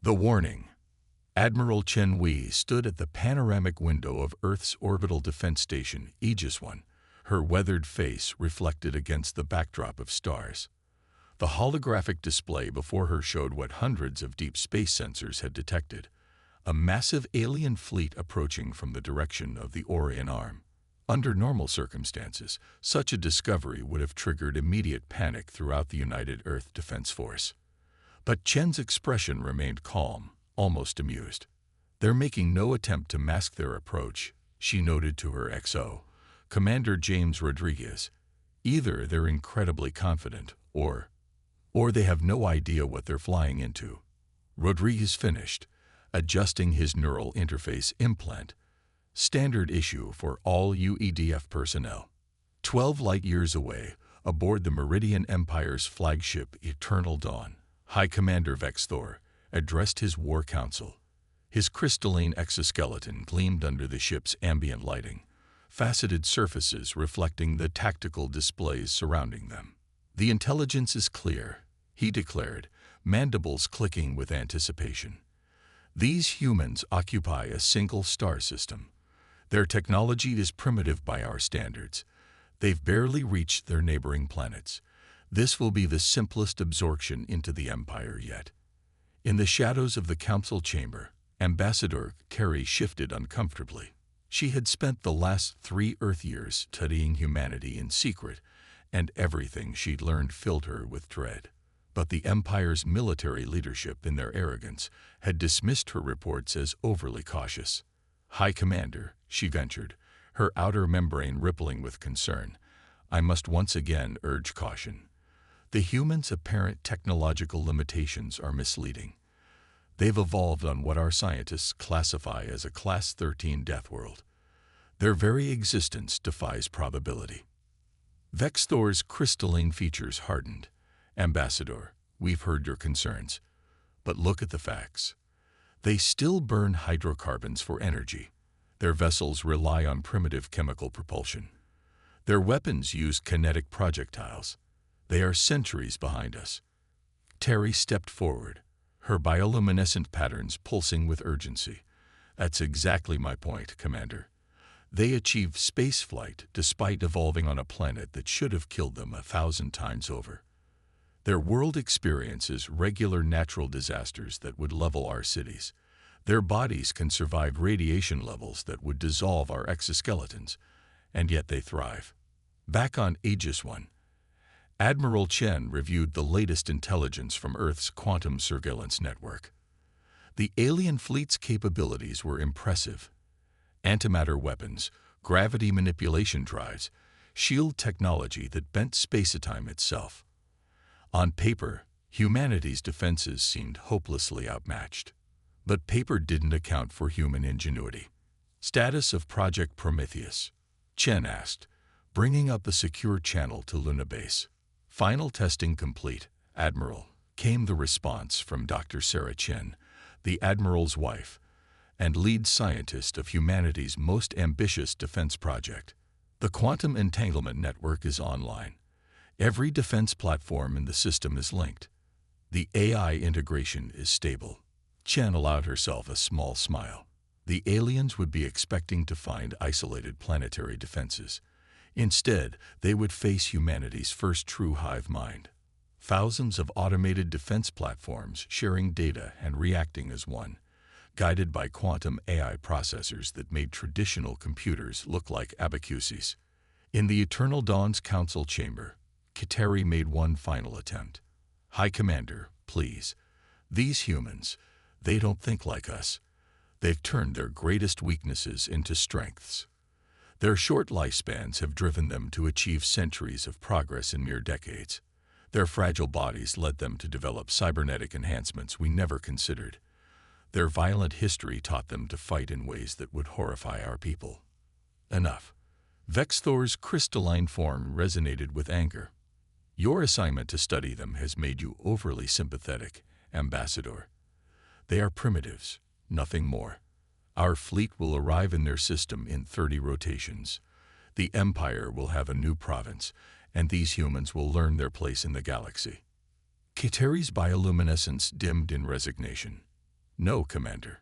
The warning. Admiral Chen Wei stood at the panoramic window of Earth's orbital defense station, Aegis 1, her weathered face reflected against the backdrop of stars. The holographic display before her showed what hundreds of deep space sensors had detected: a massive alien fleet approaching from the direction of the Orion Arm. Under normal circumstances, such a discovery would have triggered immediate panic throughout the United Earth Defense Force. But Chen's expression remained calm, almost amused. "They're making no attempt to mask their approach," she noted to her XO, Commander James Rodriguez. "Either they're incredibly confident, or they have no idea what they're flying into." Rodriguez finished, adjusting his neural interface implant. Standard issue for all UEDF personnel. 12 light-years away, aboard the Meridian Empire's flagship Eternal Dawn, High Commander Vex Thor addressed his war council. His crystalline exoskeleton gleamed under the ship's ambient lighting, faceted surfaces reflecting the tactical displays surrounding them. "The intelligence is clear," he declared, mandibles clicking with anticipation. "These humans occupy a single star system. Their technology is primitive by our standards. They've barely reached their neighboring planets. This will be the simplest absorption into the Empire yet." In the shadows of the council chamber, Ambassador Carey shifted uncomfortably. She had spent the last 3 Earth years studying humanity in secret, and everything she'd learned filled her with dread. But the Empire's military leadership, in their arrogance, had dismissed her reports as overly cautious. "High Commander," she ventured, her outer membrane rippling with concern, "I must once again urge caution. The humans' apparent technological limitations are misleading. They've evolved on what our scientists classify as a Class 13 death world. Their very existence defies probability." Vex Thor's crystalline features hardened. "Ambassador, we've heard your concerns. But look at the facts. They still burn hydrocarbons for energy. Their vessels rely on primitive chemical propulsion. Their weapons use kinetic projectiles. They are centuries behind us." Terry stepped forward, her bioluminescent patterns pulsing with urgency. "That's exactly my point, Commander. They achieved spaceflight despite evolving on a planet that should have killed them 1,000 times over. Their world experiences regular natural disasters that would level our cities. Their bodies can survive radiation levels that would dissolve our exoskeletons, and yet they thrive." Back on Aegis 1, Admiral Chen reviewed the latest intelligence from Earth's quantum surveillance network. The alien fleet's capabilities were impressive. Antimatter weapons, gravity manipulation drives, shield technology that bent space-time itself. On paper, humanity's defenses seemed hopelessly outmatched. But paper didn't account for human ingenuity. "Status of Project Prometheus?" Chen asked, bringing up a secure channel to Luna Base. "Final testing complete, Admiral," came the response from Dr. Sarah Chen, the Admiral's wife, and lead scientist of humanity's most ambitious defense project. "The quantum entanglement network is online. Every defense platform in the system is linked. The AI integration is stable." Chen allowed herself a small smile. The aliens would be expecting to find isolated planetary defenses. Instead, they would face humanity's first true hive mind. Thousands of automated defense platforms sharing data and reacting as one, guided by quantum AI processors that made traditional computers look like abacuses. In the Eternal Dawn's council chamber, Kiteri made one final attempt. "High Commander, please. These humans, they don't think like us. They've turned their greatest weaknesses into strengths. Their short lifespans have driven them to achieve centuries of progress in mere decades. Their fragile bodies led them to develop cybernetic enhancements we never considered. Their violent history taught them to fight in ways that would horrify our people." Enough. Vex Thor's crystalline form resonated with anger. "Your assignment to study them has made you overly sympathetic, Ambassador. They are primitives, nothing more. Our fleet will arrive in their system in 30 rotations. The Empire will have a new province, and these humans will learn their place in the galaxy." Kiteri's bioluminescence dimmed in resignation. No, Commander.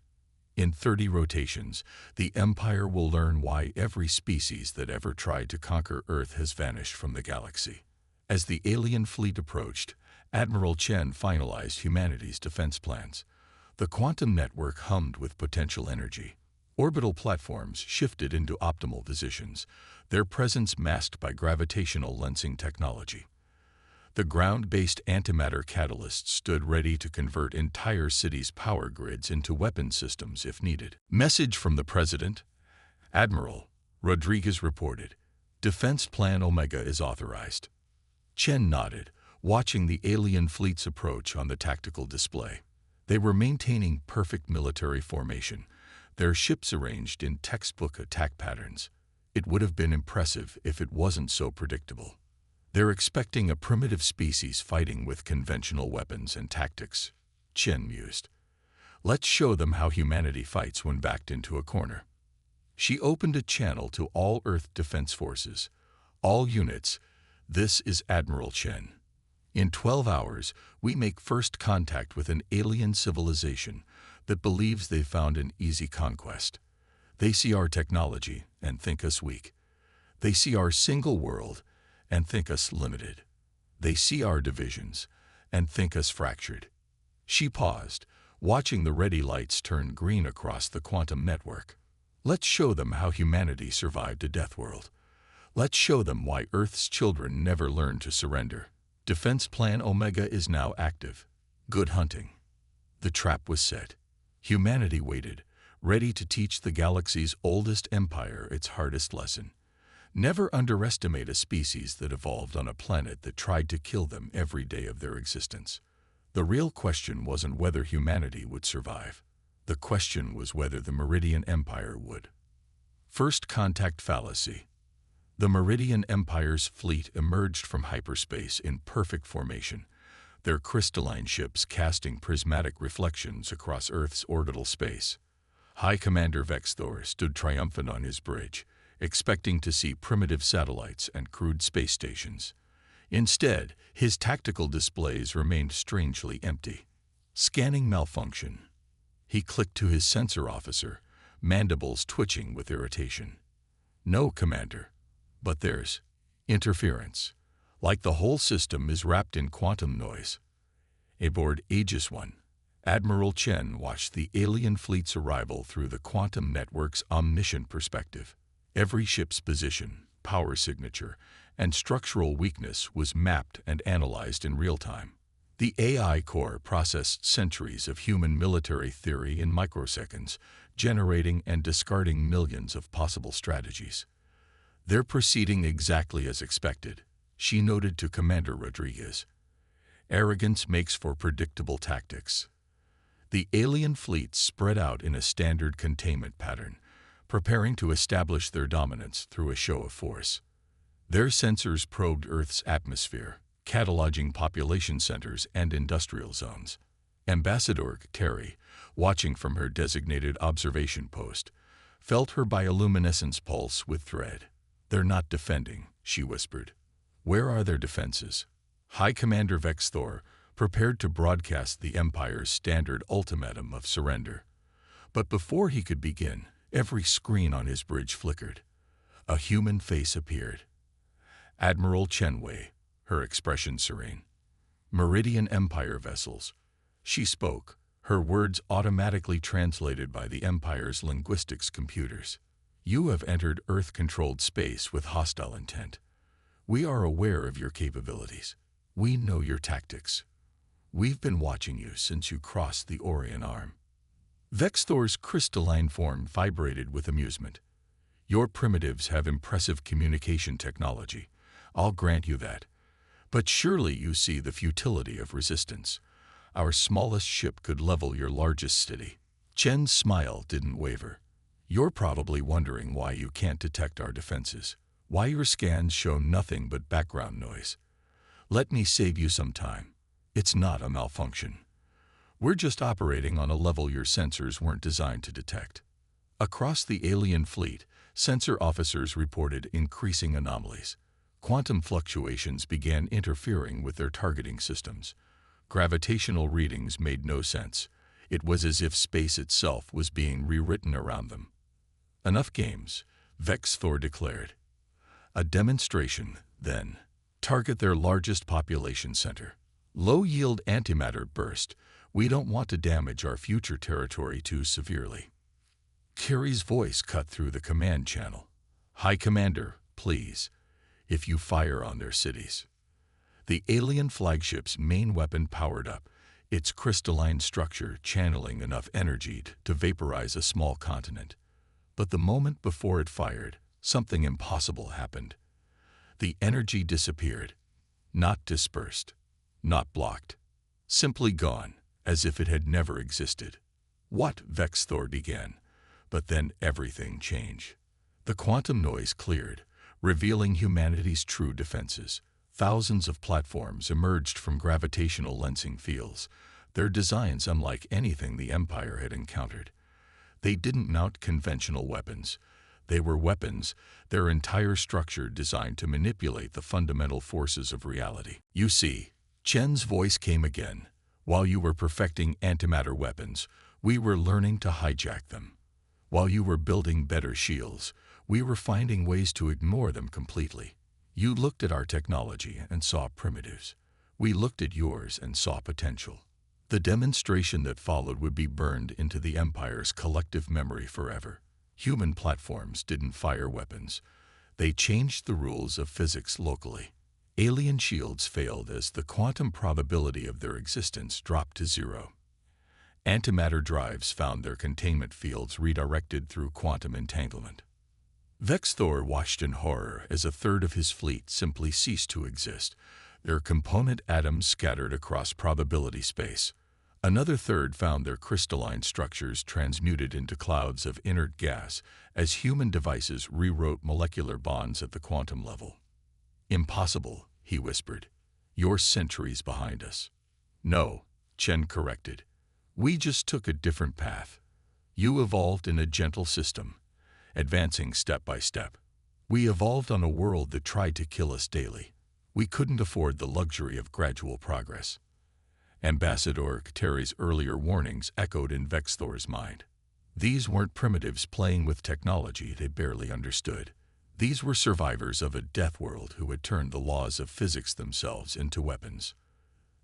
In 30 rotations, the Empire will learn why every species that ever tried to conquer Earth has vanished from the galaxy. As the alien fleet approached, Admiral Chen finalized humanity's defense plans. The quantum network hummed with potential energy. Orbital platforms shifted into optimal positions, their presence masked by gravitational lensing technology. The ground-based antimatter catalysts stood ready to convert entire cities' power grids into weapon systems if needed. Message from the President. Admiral Rodriguez reported, Defense Plan Omega is authorized. Chen nodded, watching the alien fleet's approach on the tactical display. They were maintaining perfect military formation, their ships arranged in textbook attack patterns. It would have been impressive if it wasn't so predictable. They're expecting a primitive species fighting with conventional weapons and tactics, Chen mused. Let's show them how humanity fights when backed into a corner. She opened a channel to all Earth Defense Forces. All units, this is Admiral Chen. In 12 hours, we make first contact with an alien civilization that believes they've found an easy conquest. They see our technology and think us weak. They see our single world and think us limited. They see our divisions and think us fractured. She paused, watching the ready lights turn green across the quantum network. Let's show them how humanity survived a Deathworld. Let's show them why Earth's children never learned to surrender. Defense Plan Omega is now active. Good hunting. The trap was set. Humanity waited, ready to teach the galaxy's oldest empire its hardest lesson. Never underestimate a species that evolved on a planet that tried to kill them every day of their existence. The real question wasn't whether humanity would survive. The question was whether the Meridian Empire would. First contact fallacy. The Meridian Empire's fleet emerged from hyperspace in perfect formation, their crystalline ships casting prismatic reflections across Earth's orbital space. High Commander Vexthor stood triumphant on his bridge, expecting to see primitive satellites and crude space stations. Instead, his tactical displays remained strangely empty. Scanning malfunction. He clicked to his sensor officer, mandibles twitching with irritation. No, Commander, but there's interference. Like the whole system is wrapped in quantum noise. Aboard Aegis 1, Admiral Chen watched the alien fleet's arrival through the quantum network's omniscient perspective. Every ship's position, power signature, and structural weakness was mapped and analyzed in real time. The AI core processed centuries of human military theory in microseconds, generating and discarding millions of possible strategies. They're proceeding exactly as expected, she noted to Commander Rodriguez. Arrogance makes for predictable tactics. The alien fleet spread out in a standard containment pattern, preparing to establish their dominance through a show of force. Their sensors probed Earth's atmosphere, cataloging population centers and industrial zones. Ambassador Terry, watching from her designated observation post, felt her bioluminescence pulse with dread. They're not defending, she whispered. Where are their defenses? High Commander Vexthor prepared to broadcast the Empire's standard ultimatum of surrender. But before he could begin, every screen on his bridge flickered. A human face appeared. Admiral Chenwei, her expression serene. Meridian Empire vessels. She spoke, her words automatically translated by the Empire's linguistics computers. You have entered Earth-controlled space with hostile intent. We are aware of your capabilities. We know your tactics. We've been watching you since you crossed the Orion Arm. Vexthor's crystalline form vibrated with amusement. Your primitives have impressive communication technology. I'll grant you that. But surely you see the futility of resistance. Our smallest ship could level your largest city. Chen's smile didn't waver. You're probably wondering why you can't detect our defenses, why your scans show nothing but background noise. Let me save you some time. It's not a malfunction. We're just operating on a level your sensors weren't designed to detect. Across the alien fleet, sensor officers reported increasing anomalies. Quantum fluctuations began interfering with their targeting systems. Gravitational readings made no sense. It was as if space itself was being rewritten around them. Enough games, Vex Thor declared. A demonstration, then. Target their largest population center. Low-yield antimatter burst. We don't want to damage our future territory too severely. Carrie's voice cut through the command channel. High Commander, please, if you fire on their cities. The alien flagship's main weapon powered up, its crystalline structure channeling enough energy to vaporize a small continent. But the moment before it fired, something impossible happened. The energy disappeared, not dispersed, not blocked, simply gone, as if it had never existed. What? Vex Thor began, but then everything changed. The quantum noise cleared, revealing humanity's true defenses. Thousands of platforms emerged from gravitational lensing fields, their designs unlike anything the Empire had encountered. They didn't mount conventional weapons. They were weapons, their entire structure designed to manipulate the fundamental forces of reality. You see, Chen's voice came again. While you were perfecting antimatter weapons, we were learning to hijack them. While you were building better shields, we were finding ways to ignore them completely. You looked at our technology and saw primitives. We looked at yours and saw potential. The demonstration that followed would be burned into the Empire's collective memory forever. Human platforms didn't fire weapons. They changed the rules of physics locally. Alien shields failed as the quantum probability of their existence dropped to zero. Antimatter drives found their containment fields redirected through quantum entanglement. Vex Thor watched in horror as a third of his fleet simply ceased to exist, their component atoms scattered across probability space. Another third found their crystalline structures transmuted into clouds of inert gas as human devices rewrote molecular bonds at the quantum level. Impossible, he whispered. You're centuries behind us. No, Chen corrected. We just took a different path. You evolved in a gentle system, advancing step by step. We evolved on a world that tried to kill us daily. We couldn't afford the luxury of gradual progress. Ambassador Terry's earlier warnings echoed in Vex Thor's mind. These weren't primitives playing with technology they barely understood. These were survivors of a Deathworld who had turned the laws of physics themselves into weapons.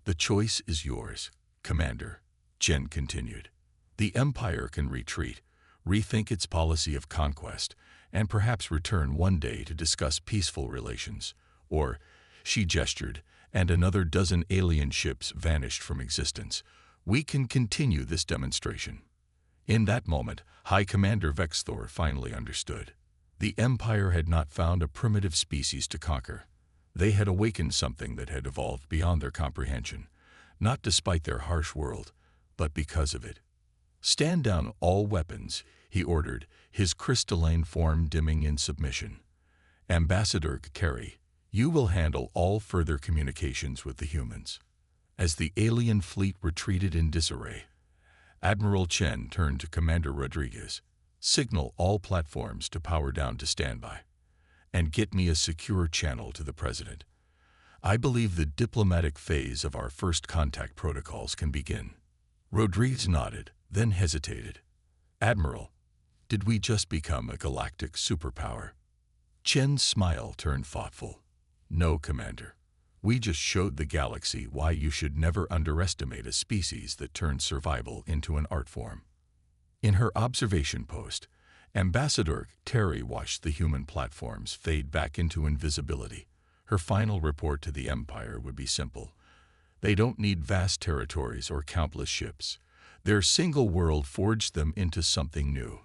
The choice is yours, Commander, Chen continued. The Empire can retreat, rethink its policy of conquest, and perhaps return one day to discuss peaceful relations. Or, she gestured, and another dozen alien ships vanished from existence. We can continue this demonstration. In that moment, High Commander Vex Thor finally understood. The Empire had not found a primitive species to conquer. They had awakened something that had evolved beyond their comprehension, not despite their harsh world, but because of it. Stand down all weapons, he ordered, his crystalline form dimming in submission. Ambassador Carey, you will handle all further communications with the humans. As the alien fleet retreated in disarray, Admiral Chen turned to Commander Rodriguez. Signal all platforms to power down to standby. And get me a secure channel to the President. I believe the diplomatic phase of our first contact protocols can begin. Rodriguez nodded, then hesitated. Admiral, did we just become a galactic superpower? Chen's smile turned thoughtful. No, Commander. We just showed the galaxy why you should never underestimate a species that turns survival into an art form. In her observation post, Ambassador Terry watched the human platforms fade back into invisibility. Her final report to the Empire would be simple. They don't need vast territories or countless ships. Their single world forged them into something new.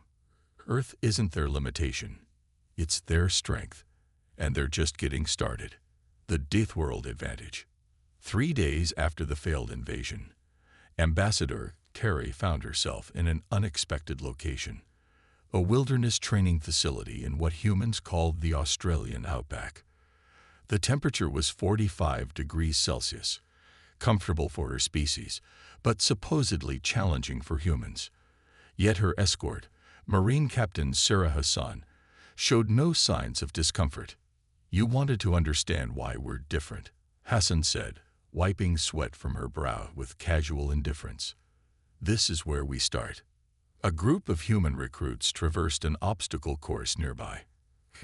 Earth isn't their limitation. It's their strength. And they're just getting started. The Deathworld advantage. 3 days after the failed invasion, Ambassador Terry found herself in an unexpected location, a wilderness training facility in what humans called the Australian outback. The temperature was 45 degrees Celsius, comfortable for her species, but supposedly challenging for humans. Yet her escort, Marine Captain Sarah Hassan, showed no signs of discomfort. You wanted to understand why we're different, Hassan said, wiping sweat from her brow with casual indifference. This is where we start. A group of human recruits traversed an obstacle course nearby.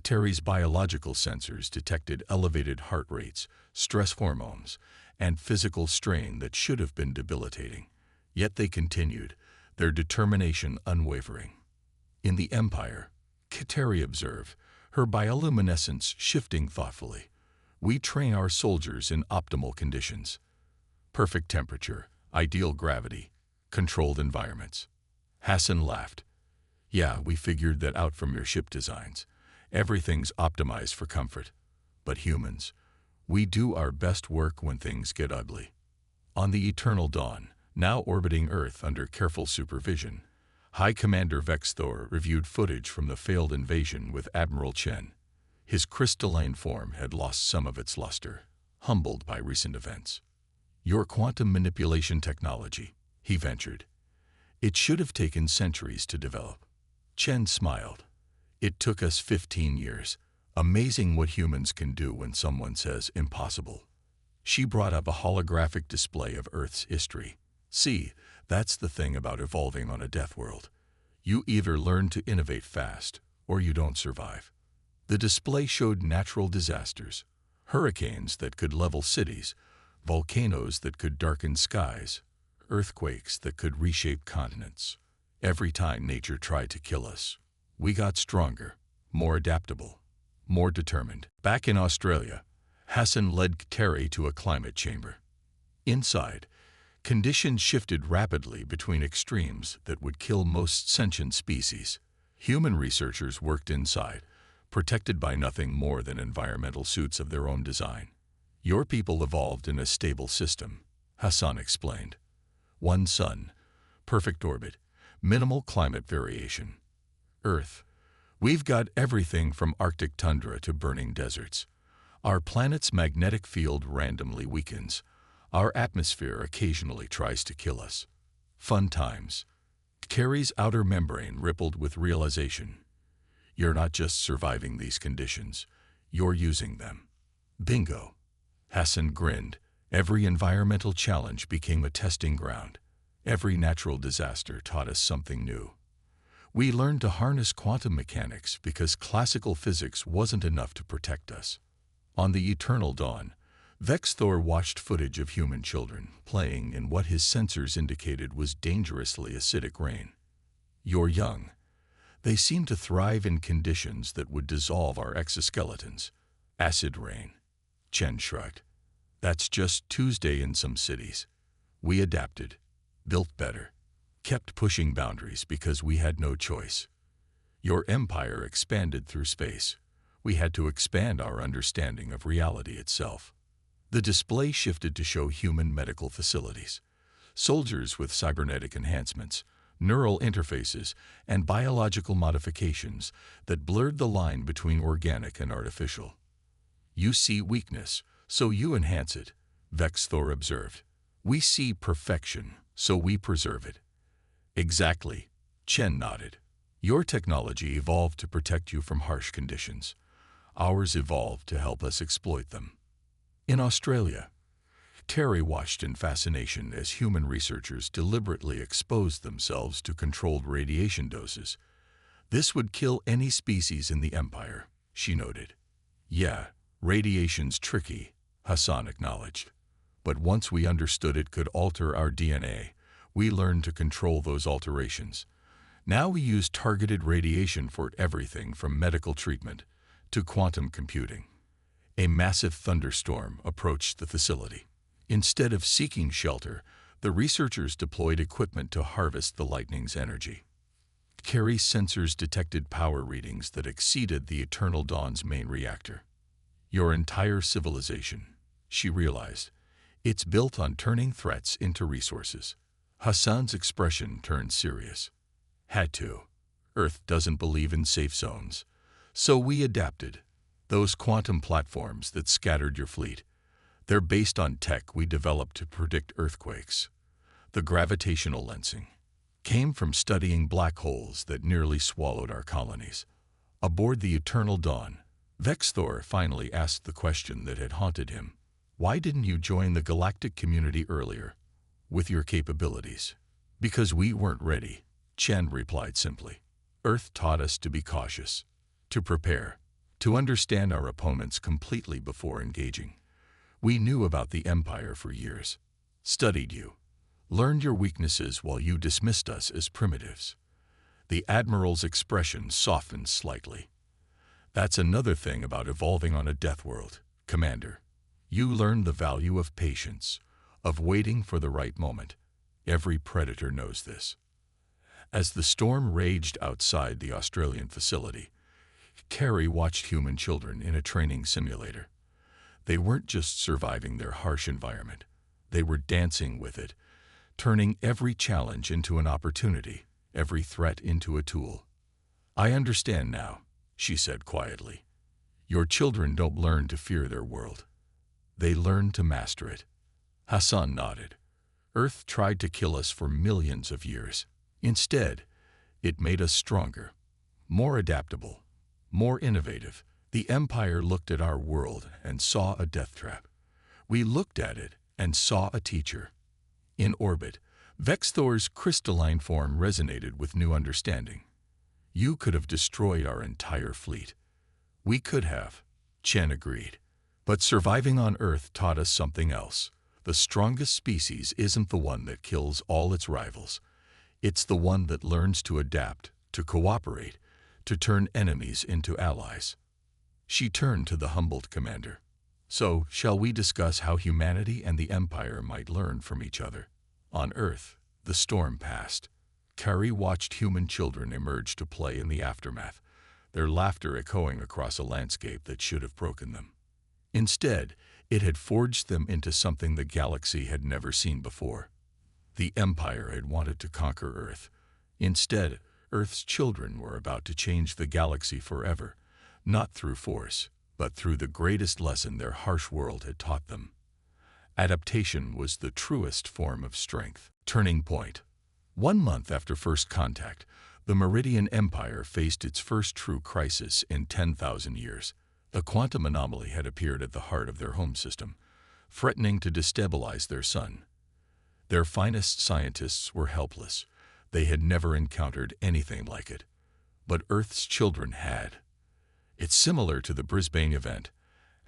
Terry's biological sensors detected elevated heart rates, stress hormones, and physical strain that should have been debilitating. Yet they continued, their determination unwavering. In the Empire, Terry observed, her bioluminescence shifting thoughtfully. We train our soldiers in optimal conditions. Perfect temperature, ideal gravity, controlled environments. Hassan laughed. Yeah, we figured that out from your ship designs. Everything's optimized for comfort. But humans, we do our best work when things get ugly. On the Eternal Dawn, now orbiting Earth under careful supervision, High Commander Vexthor reviewed footage from the failed invasion with Admiral Chen. His crystalline form had lost some of its luster, humbled by recent events. Your quantum manipulation technology, he ventured. It should have taken centuries to develop. Chen smiled. It took us 15 years. Amazing what humans can do when someone says impossible. She brought up a holographic display of Earth's history. See, that's the thing about evolving on a Deathworld. You either learn to innovate fast, or you don't survive. The display showed natural disasters, hurricanes that could level cities, volcanoes that could darken skies, earthquakes that could reshape continents. Every time nature tried to kill us, we got stronger, more adaptable, more determined. Back in Australia, Hassan led Terry to a climate chamber. Inside, conditions shifted rapidly between extremes that would kill most sentient species. Human researchers worked inside, protected by nothing more than environmental suits of their own design. Your people evolved in a stable system, Hassan explained. One sun, perfect orbit, minimal climate variation. Earth, we've got everything from Arctic tundra to burning deserts. Our planet's magnetic field randomly weakens. Our atmosphere occasionally tries to kill us. Fun times. Terry's outer membrane rippled with realization. You're not just surviving these conditions, you're using them. Bingo. Hassan grinned. Every environmental challenge became a testing ground. Every natural disaster taught us something new. We learned to harness quantum mechanics because classical physics wasn't enough to protect us. On the Eternal Dawn, Vexthor watched footage of human children playing in what his sensors indicated was dangerously acidic rain. You're young. They seem to thrive in conditions that would dissolve our exoskeletons. Acid rain. Chen shrugged. That's just Tuesday in some cities. We adapted, built better, kept pushing boundaries because we had no choice. Your empire expanded through space. We had to expand our understanding of reality itself. The display shifted to show human medical facilities. Soldiers with cybernetic enhancements, neural interfaces, and biological modifications that blurred the line between organic and artificial. You see weakness, so you enhance it, Vexthor observed. We see perfection, so we preserve it. Exactly, Chen nodded. Your technology evolved to protect you from harsh conditions. Ours evolved to help us exploit them. In Australia, Terry watched in fascination as human researchers deliberately exposed themselves to controlled radiation doses. This would kill any species in the Empire, she noted. Yeah, radiation's tricky, Hassan acknowledged. But once we understood it could alter our DNA, we learned to control those alterations. Now we use targeted radiation for everything from medical treatment to quantum computing. A massive thunderstorm approached the facility. Instead of seeking shelter, the researchers deployed equipment to harvest the lightning's energy. Terry's sensors detected power readings that exceeded the Eternal Dawn's main reactor. Your entire civilization, she realized, it's built on turning threats into resources. Hassan's expression turned serious. Had to. Earth doesn't believe in safe zones. So we adapted. Those quantum platforms that scattered your fleet, they're based on tech we developed to predict earthquakes. The gravitational lensing came from studying black holes that nearly swallowed our colonies. Aboard the Eternal Dawn, Vexthor finally asked the question that had haunted him. Why didn't you join the galactic community earlier? With your capabilities, Because we weren't ready, Chen replied simply. Earth taught us to be cautious, to prepare, to understand our opponents completely before engaging. We knew about the Empire for years, studied you, learned your weaknesses while you dismissed us as primitives. The Admiral's expression softened slightly. That's another thing about evolving on a Deathworld, Commander. You learn the value of patience, of waiting for the right moment. Every predator knows this. As the storm raged outside the Australian facility, Carrie watched human children in a training simulator. They weren't just surviving their harsh environment. They were dancing with it, turning every challenge into an opportunity, every threat into a tool. I understand now, she said quietly. Your children don't learn to fear their world. They learn to master it. Hassan nodded. Earth tried to kill us for millions of years. Instead, it made us stronger, more adaptable, more innovative. The Empire looked at our world and saw a death trap. We looked at it and saw a teacher. In orbit, Vexthor's crystalline form resonated with new understanding. You could have destroyed our entire fleet. We could have, Chen agreed. But surviving on Earth taught us something else. The strongest species isn't the one that kills all its rivals. It's the one that learns to adapt, to cooperate, to turn enemies into allies. She turned to the humbled commander. So, shall we discuss how humanity and the Empire might learn from each other? On Earth, the storm passed. Carrie watched human children emerge to play in the aftermath, their laughter echoing across a landscape that should have broken them. Instead, it had forged them into something the galaxy had never seen before. The Empire had wanted to conquer Earth. Instead, Earth's children were about to change the galaxy forever, not through force, but through the greatest lesson their harsh world had taught them. Adaptation was the truest form of strength. Turning point. 1 month after first contact, the Meridian Empire faced its first true crisis in 10,000 years. A quantum anomaly had appeared at the heart of their home system, threatening to destabilize their sun. Their finest scientists were helpless. They had never encountered anything like it. But Earth's children had. It's similar to the Brisbane event.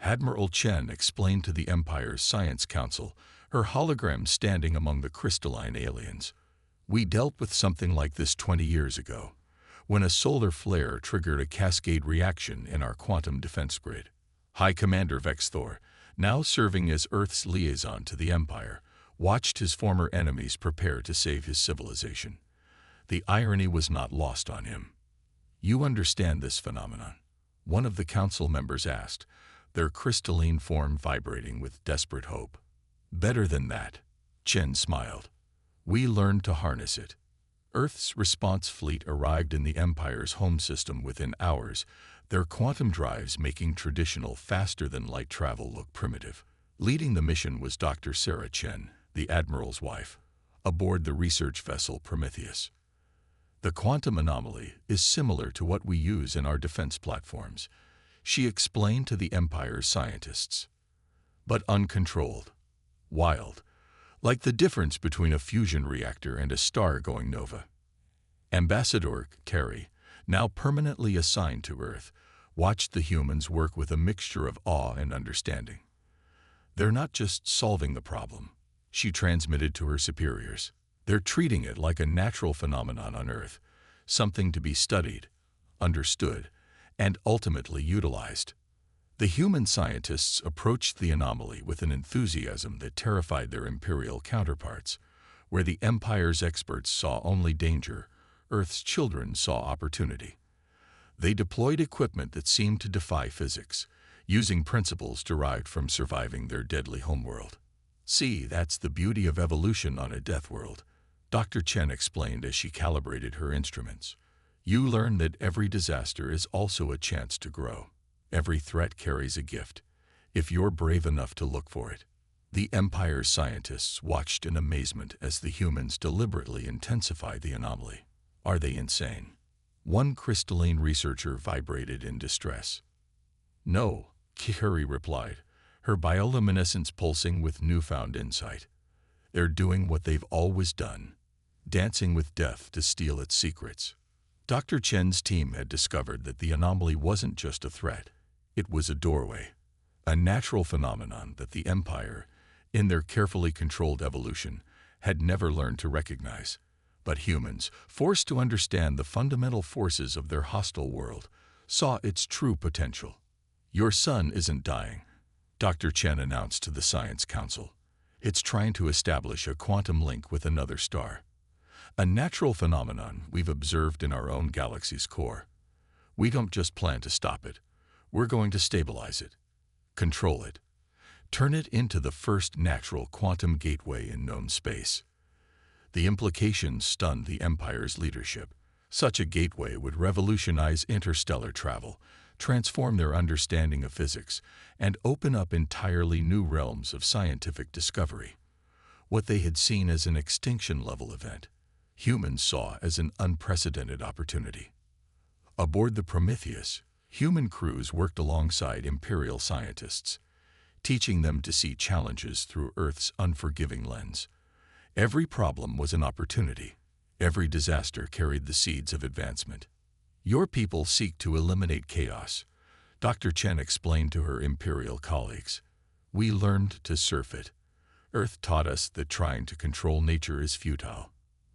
Admiral Chen explained to the Empire's Science Council, her hologram standing among the crystalline aliens. We dealt with something like this 20 years ago, when a solar flare triggered a cascade reaction in our quantum defense grid. High Commander Vexthor, now serving as Earth's liaison to the Empire, watched his former enemies prepare to save his civilization. The irony was not lost on him. You understand this phenomenon? One of the council members asked, their crystalline form vibrating with desperate hope. Better than that, Chen smiled. We learned to harness it. Earth's response fleet arrived in the Empire's home system within hours, their quantum drives making traditional faster-than-light travel look primitive. Leading the mission was Dr. Sarah Chen, the Admiral's wife, aboard the research vessel Prometheus. The quantum anomaly is similar to what we use in our defense platforms, she explained to the Empire's scientists. But uncontrolled, wild, like the difference between a fusion reactor and a star going nova. Ambassador Carrie, now permanently assigned to Earth, watched the humans work with a mixture of awe and understanding. They're not just solving the problem, she transmitted to her superiors. They're treating it like a natural phenomenon on Earth, something to be studied, understood, and ultimately utilized. The human scientists approached the anomaly with an enthusiasm that terrified their imperial counterparts. Where the Empire's experts saw only danger, Earth's children saw opportunity. They deployed equipment that seemed to defy physics, using principles derived from surviving their deadly homeworld. See, that's the beauty of evolution on a Deathworld, Dr. Chen explained as she calibrated her instruments. You learn that every disaster is also a chance to grow. Every threat carries a gift, if you're brave enough to look for it. The Empire's scientists watched in amazement as the humans deliberately intensified the anomaly. Are they insane? One crystalline researcher vibrated in distress. No, Kihuri replied, her bioluminescence pulsing with newfound insight. They're doing what they've always done. dancing with death to steal its secrets. Dr. Chen's team had discovered that the anomaly wasn't just a threat, it was a doorway, a natural phenomenon that the Empire, in their carefully controlled evolution, had never learned to recognize. But humans, forced to understand the fundamental forces of their hostile world, saw its true potential. "Your son isn't dying," Dr. Chen announced to the Science Council. "It's trying to establish a quantum link with another star. A natural phenomenon we've observed in our own galaxy's core. We don't just plan to stop it. We're going to stabilize it, control it, turn it into the first natural quantum gateway in known space." The implications stunned the Empire's leadership. Such a gateway would revolutionize interstellar travel, transform their understanding of physics, and open up entirely new realms of scientific discovery. What they had seen as an extinction-level event, humans saw as an unprecedented opportunity. Aboard the Prometheus, human crews worked alongside Imperial scientists, teaching them to see challenges through Earth's unforgiving lens. Every problem was an opportunity. Every disaster carried the seeds of advancement. "Your people seek to eliminate chaos," Dr. Chen explained to her Imperial colleagues. "We learned to surf it. Earth taught us that trying to control nature is futile,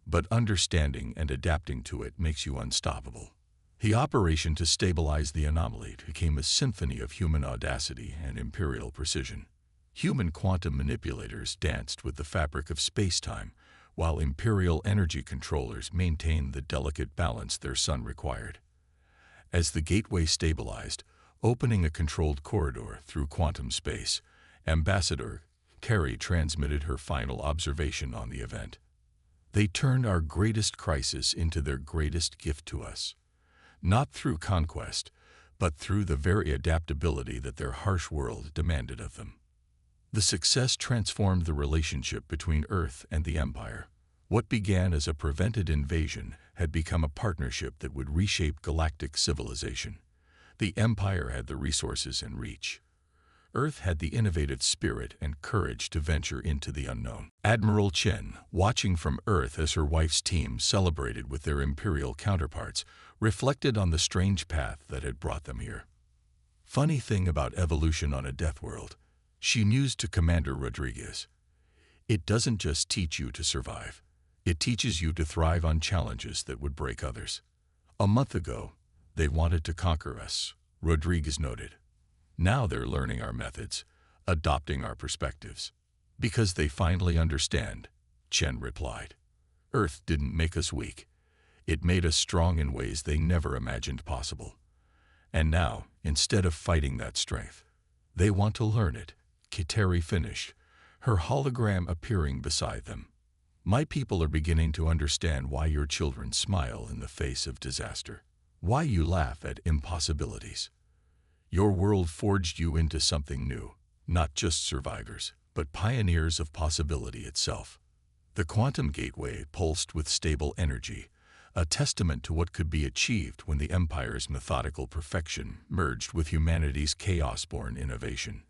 but understanding and adapting to it makes you unstoppable." The operation to stabilize the anomaly became a symphony of human audacity and Imperial precision. Human quantum manipulators danced with the fabric of space-time, while Imperial energy controllers maintained the delicate balance their son required. As the gateway stabilized, opening a controlled corridor through quantum space, Ambassador Carrie transmitted her final observation on the event. "They turned our greatest crisis into their greatest gift to us. Not through conquest, but through the very adaptability that their harsh world demanded of them." The success transformed the relationship between Earth and the Empire. What began as a prevented invasion had become a partnership that would reshape galactic civilization. The Empire had the resources and reach. Earth had the innovative spirit and courage to venture into the unknown. Admiral Chen, watching from Earth as her wife's team celebrated with their Imperial counterparts, reflected on the strange path that had brought them here. "Funny thing about evolution on a Deathworld," she mused to Commander Rodriguez. "It doesn't just teach you to survive. It teaches you to thrive on challenges that would break others." "A month ago, they wanted to conquer us," Rodriguez noted. "Now they're learning our methods, adopting our perspectives. Because they finally understand," Chen replied. "Earth didn't make us weak. It made us strong in ways they never imagined possible. And now, instead of fighting that strength, they want to learn it." Kiteri finished, her hologram appearing beside them. "My people are beginning to understand why your children smile in the face of disaster, why you laugh at impossibilities. Your world forged you into something new, not just survivors, but pioneers of possibility itself." The quantum gateway pulsed with stable energy, a testament to what could be achieved when the Empire's methodical perfection merged with humanity's chaos-born innovation.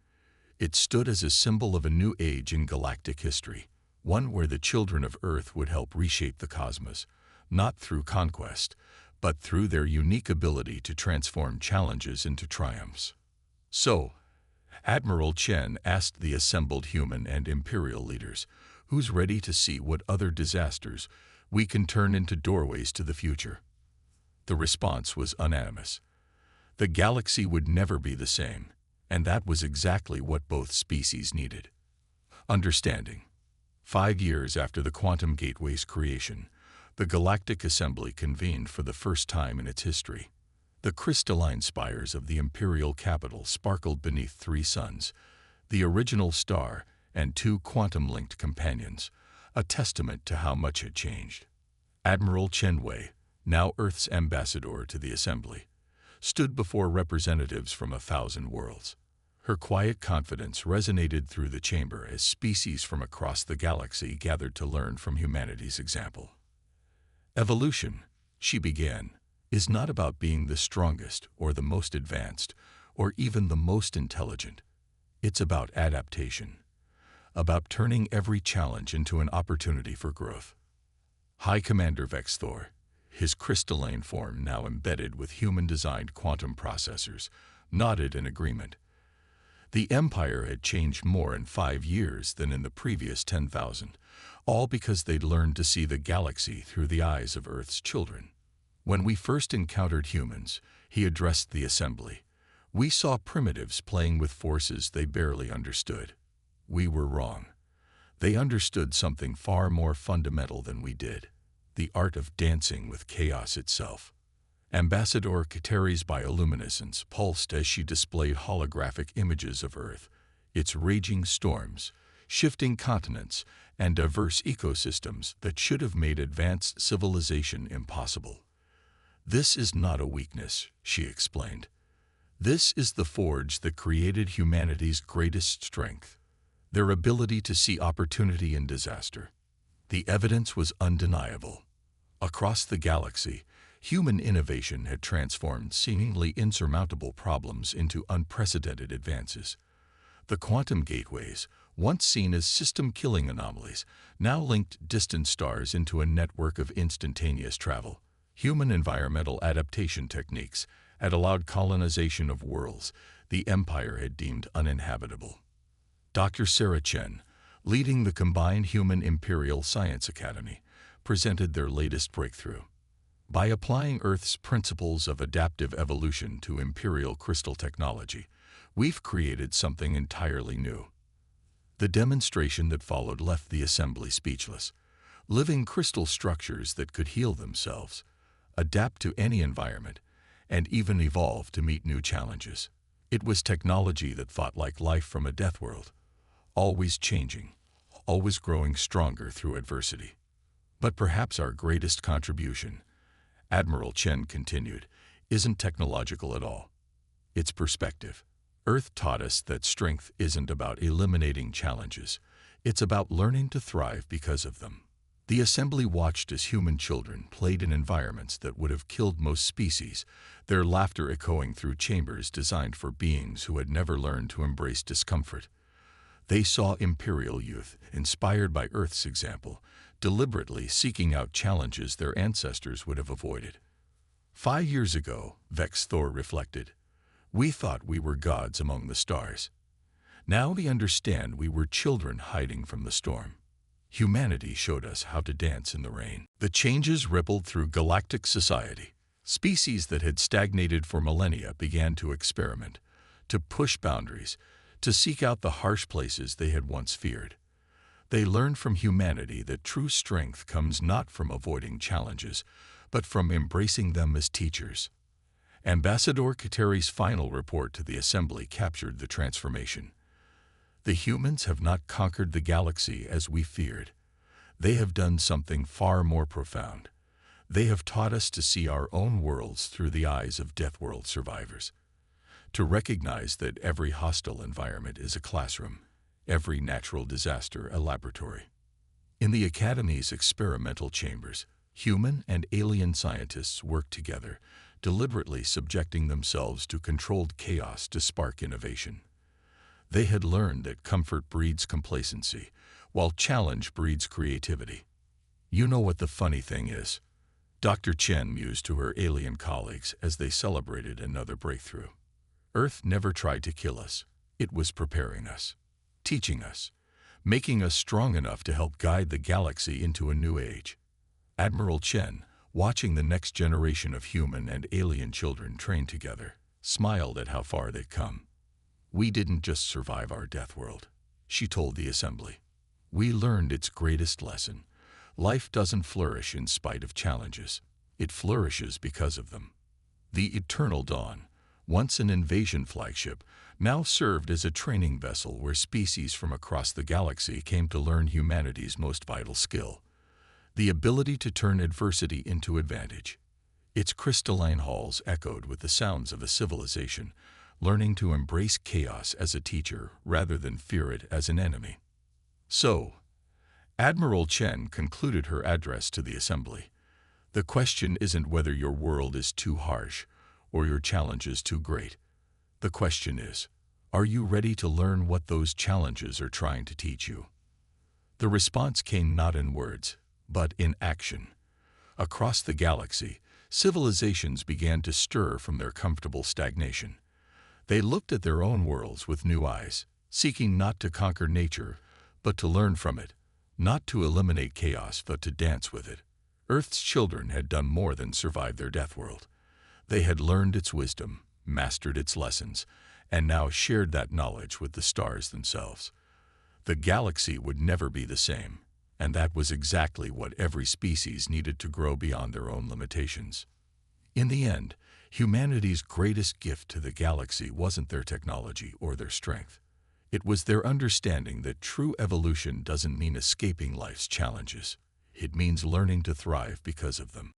It stood as a symbol of a new age in galactic history, one where the children of Earth would help reshape the cosmos, not through conquest, but through their unique ability to transform challenges into triumphs. "So," Admiral Chen asked the assembled human and Imperial leaders, "who's ready to see what other disasters we can turn into doorways to the future?" The response was unanimous. The galaxy would never be the same, and that was exactly what both species needed. Understanding. 5 years after the Quantum Gateway's creation, the Galactic Assembly convened for the first time in its history. The crystalline spires of the Imperial capital sparkled beneath 3 suns, the original star and 2 quantum-linked companions, a testament to how much had changed. Admiral Chen Wei, now Earth's ambassador to the Assembly, stood before representatives from 1,000 worlds. Her quiet confidence resonated through the chamber as species from across the galaxy gathered to learn from humanity's example. "Evolution," she began, "is not about being the strongest or the most advanced or even the most intelligent. It's about adaptation, about turning every challenge into an opportunity for growth." High Commander Vexthor, his crystalline form now embedded with human-designed quantum processors, nodded in agreement. The Empire had changed more in 5 years than in the previous 10,000, all because they'd learned to see the galaxy through the eyes of Earth's children. When we first encountered humans, he addressed the assembly. We saw primitives playing with forces they barely understood. We were wrong. They understood something far more fundamental than we did, the art of dancing with chaos itself. Ambassador Kateri's bioluminescence pulsed as she displayed holographic images of Earth, its raging storms, shifting continents, and diverse ecosystems that should have made advanced civilization impossible. "This is not a weakness," she explained. "This is the forge that created humanity's greatest strength, their ability to see opportunity in disaster." The evidence was undeniable. Across the galaxy, human innovation had transformed seemingly insurmountable problems into unprecedented advances. The quantum gateways, once seen as system-killing anomalies, now linked distant stars into a network of instantaneous travel. Human environmental adaptation techniques had allowed colonization of worlds the Empire had deemed uninhabitable. Dr. Sarah Chen, leading the combined Human Imperial Science Academy, presented their latest breakthrough. By applying Earth's principles of adaptive evolution to Imperial crystal technology, we've created something entirely new. The demonstration that followed left the assembly speechless. Living crystal structures that could heal themselves, adapt to any environment, and even evolve to meet new challenges. It was technology that fought like life from a Deathworld, always changing, always growing stronger through adversity. But perhaps our greatest contribution, Admiral Chen continued, isn't technological at all. It's perspective. Earth taught us that strength isn't about eliminating challenges. It's about learning to thrive because of them. The assembly watched as human children played in environments that would have killed most species, their laughter echoing through chambers designed for beings who had never learned to embrace discomfort. They saw Imperial youth, inspired by Earth's example, deliberately seeking out challenges their ancestors would have avoided. 5 years ago, Vexthor reflected, we thought we were gods among the stars. Now we understand we were children hiding from the storm. Humanity showed us how to dance in the rain. The changes rippled through galactic society. Species that had stagnated for millennia began to experiment, to push boundaries, to seek out the harsh places they had once feared. They learned from humanity that true strength comes not from avoiding challenges, but from embracing them as teachers. Ambassador Kateri's final report to the Assembly captured the transformation. The humans have not conquered the galaxy as we feared. They have done something far more profound. They have taught us to see our own worlds through the eyes of Deathworld survivors, to recognize that every hostile environment is a classroom, every natural disaster a laboratory. In the Academy's experimental chambers, human and alien scientists worked together, deliberately subjecting themselves to controlled chaos to spark innovation. They had learned that comfort breeds complacency, while challenge breeds creativity. You know what the funny thing is? Dr. Chen mused to her alien colleagues as they celebrated another breakthrough. Earth never tried to kill us. It was preparing us, teaching us, making us strong enough to help guide the galaxy into a new age. Admiral Chen, watching the next generation of human and alien children train together, smiled at how far they'd come. We didn't just survive our Deathworld, she told the assembly. We learned its greatest lesson. Life doesn't flourish in spite of challenges. It flourishes because of them. The Eternal Dawn, once an invasion flagship, now served as a training vessel where species from across the galaxy came to learn humanity's most vital skill, the ability to turn adversity into advantage. Its crystalline halls echoed with the sounds of a civilization, learning to embrace chaos as a teacher rather than fear it as an enemy. So, Admiral Chen concluded her address to the assembly. The question isn't whether your world is too harsh or your challenges too great. The question is, are you ready to learn what those challenges are trying to teach you? The response came not in words, but in action. Across the galaxy, civilizations began to stir from their comfortable stagnation. They looked at their own worlds with new eyes, seeking not to conquer nature, but to learn from it, not to eliminate chaos, but to dance with it. Earth's children had done more than survive their Deathworld. They had learned its wisdom, mastered its lessons, and now shared that knowledge with the stars themselves. The galaxy would never be the same, and that was exactly what every species needed to grow beyond their own limitations. In the end, humanity's greatest gift to the galaxy wasn't their technology or their strength. It was their understanding that true evolution doesn't mean escaping life's challenges. It means learning to thrive because of them.